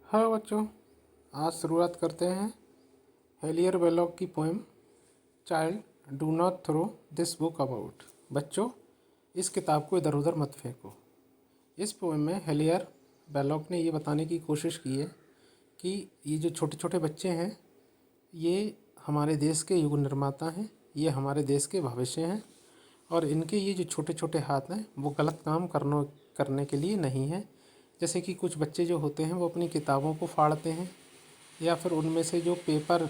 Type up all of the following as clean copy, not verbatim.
हाँ बच्चों, आज शुरुआत करते हैं हेलियर वेलॉक की poem child do not throw this book about. बच्चों, इस किताब को इधर उधर मत फेंको। इस पोएम में हेलियर वेलॉक ने ये बताने की कोशिश की है कि ये जो छोटे छोटे बच्चे हैं ये हमारे देश के युग निर्माता हैं, ये हमारे देश के भविष्य हैं और इनके ये जो छोटे छोटे हाथ हैं वो गलत काम करने के लिए नहीं है। जैसे कि कुछ बच्चे जो होते हैं वो अपनी किताबों को फाड़ते हैं या फिर उनमें से जो पेपर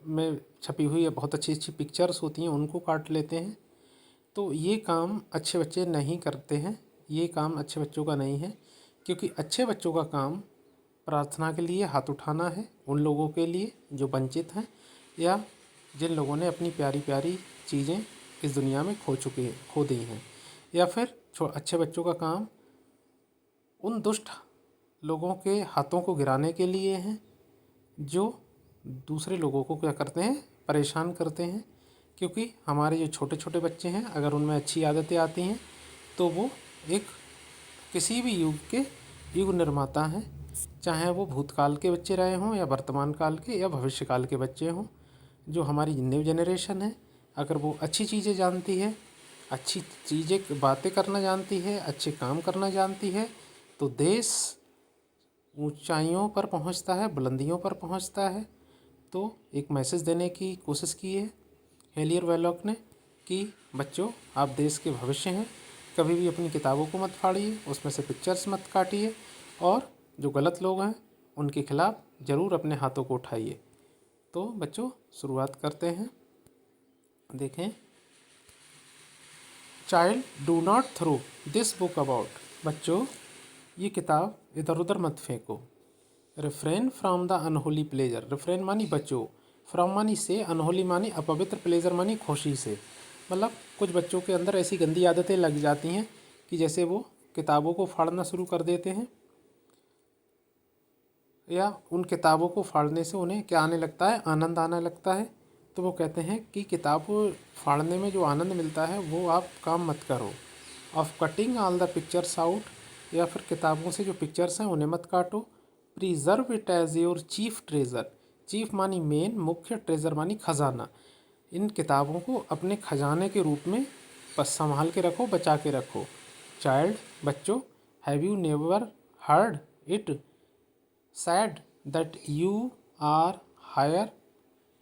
में छपी हुई बहुत अच्छी अच्छी पिक्चर्स होती हैं उनको काट लेते हैं। तो ये काम अच्छे बच्चे नहीं करते हैं, ये काम अच्छे बच्चों का नहीं है, क्योंकि अच्छे बच्चों का काम प्रार्थना के लिए हाथ उठाना है उन लोगों के लिए जो वंचित हैं या जिन लोगों ने अपनी प्यारी प्यारी चीज़ें इस दुनिया में खो दी हैं, या फिर अच्छे बच्चों का काम उन दुष्ट लोगों के हाथों को गिराने के लिए हैं जो दूसरे लोगों को क्या करते हैं, परेशान करते हैं। क्योंकि हमारे जो छोटे छोटे बच्चे हैं अगर उनमें अच्छी आदतें आती हैं तो वो एक किसी भी युग के युग निर्माता हैं, चाहे वो भूतकाल के बच्चे रहे हों या वर्तमान काल के या भविष्य काल के बच्चे हों। जो हमारी न्यू जनरेशन है अगर वो अच्छी चीज़ें जानती है, अच्छी चीज़ें बातें करना जानती है, अच्छे काम करना जानती है, तो देश ऊंचाइयों पर पहुंचता है, बुलंदियों पर पहुंचता है। तो एक मैसेज देने की कोशिश की है हेलियर वेलॉक ने कि बच्चों, आप देश के भविष्य हैं, कभी भी अपनी किताबों को मत फाड़िए, उसमें से पिक्चर्स मत काटिए और जो गलत लोग हैं उनके खिलाफ ज़रूर अपने हाथों को उठाइए। तो बच्चों, शुरुआत करते हैं। देखें, child do not throw this book about. बच्चों, ये किताब इधर उधर मत फेंको। Refrain from the unholy pleasure. Refrain मानी बच्चों, फ्रॉम मानी से, अनहोली मानी अपवित्र, प्लेजर मानी खुशी से। मतलब कुछ बच्चों के अंदर ऐसी गंदी आदतें लग जाती हैं कि जैसे वो किताबों को फाड़ना शुरू कर देते हैं या उन किताबों को फाड़ने से उन्हें क्या आने लगता है, आनंद आने लगता है। तो वो कहते हैं कि किताब को फाड़ने में जो आनंद मिलता है वो आप काम मत करो। Of cutting all the pictures out, या फिर किताबों से जो पिक्चर्स हैं उन्हें मत काटो। Preserve it as your chief treasure. Chief मानी मेन, मुख्य, ट्रेजर मानी खजाना। इन किताबों को अपने खजाने के रूप में बस संभाल के रखो, बचा के रखो। चाइल्ड, बच्चों, have you never heard it said that you are heir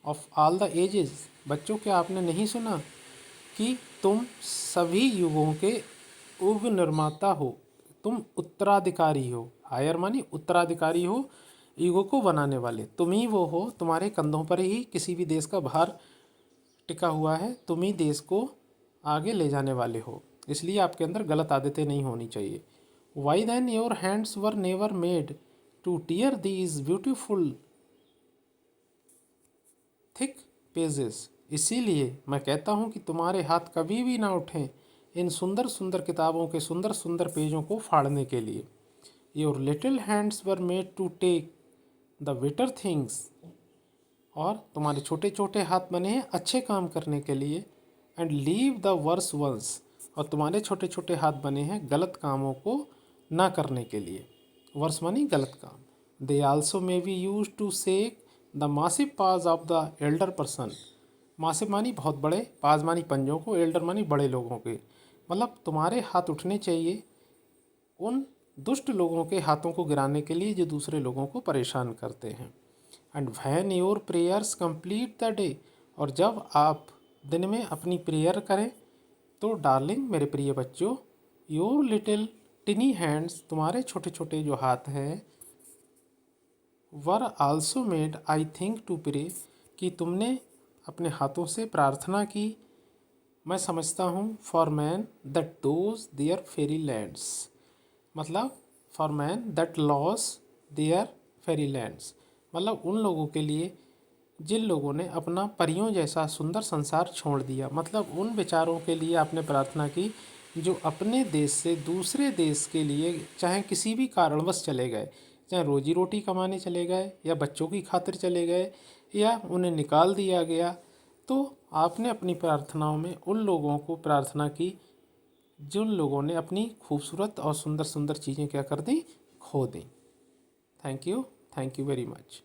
of all the ages. बच्चों, क्या आपने नहीं सुना कि तुम सभी युगों के उग निर्माता हो, तुम उत्तराधिकारी हो। हायर मानी उत्तराधिकारी हो, युगों को बनाने वाले तुम ही वो हो। तुम्हारे कंधों पर ही किसी भी देश का भार टिका हुआ है, तुम ही देश को आगे ले जाने वाले हो, इसलिए आपके अंदर गलत आदतें नहीं होनी चाहिए। Why then your hands were never made to tear these beautiful thick pages. इसीलिए मैं कहता हूँ कि तुम्हारे हाथ कभी भी ना उठें इन सुंदर सुंदर किताबों के सुंदर सुंदर पेजों को फाड़ने के लिए। Your little hands were made to take the better things. और तुम्हारे छोटे छोटे हाथ बने हैं अच्छे काम करने के लिए। And leave the worse ones. और तुम्हारे छोटे छोटे हाथ बने हैं गलत कामों को ना करने के लिए। वर्स मानी गलत काम। They also may be use to sack the massive pause of the elder person. Massive मानी बहुत बड़े, पाज मानी पंजों को, एल्डर मानी बड़े लोगों के। मतलब तुम्हारे हाथ उठने चाहिए उन दुष्ट लोगों के हाथों को गिराने के लिए जो दूसरे लोगों को परेशान करते हैं। And when your prayers complete the day. और जब आप दिन में अपनी प्रेयर करें तो डार्लिंग, मेरे प्रिय बच्चों, योर लिटिल टिनी हैंड्स, तुम्हारे छोटे छोटे जो हाथ हैं, were also made I think to pray, कि तुमने अपने हाथों से प्रार्थना की, मैं समझता हूँ, for man that those their fairy lands. मतलब for man that loss their fairy lands. मतलब उन लोगों के लिए जिन लोगों ने अपना परियों जैसा सुंदर संसार छोड़ दिया। मतलब उन बेचारों के लिए आपने प्रार्थना की जो अपने देश से दूसरे देश के लिए चाहे किसी भी कारणवश चले गए, चाहे रोजी रोटी कमाने चले गए या बच्चों की खातिर चले गए या उन्हें निकाल दिया गया। तो आपने अपनी प्रार्थनाओं में उन लोगों को प्रार्थना की जिन लोगों ने अपनी खूबसूरत और सुंदर सुंदर चीज़ें क्या कर दी, खो दी। Thank you very much.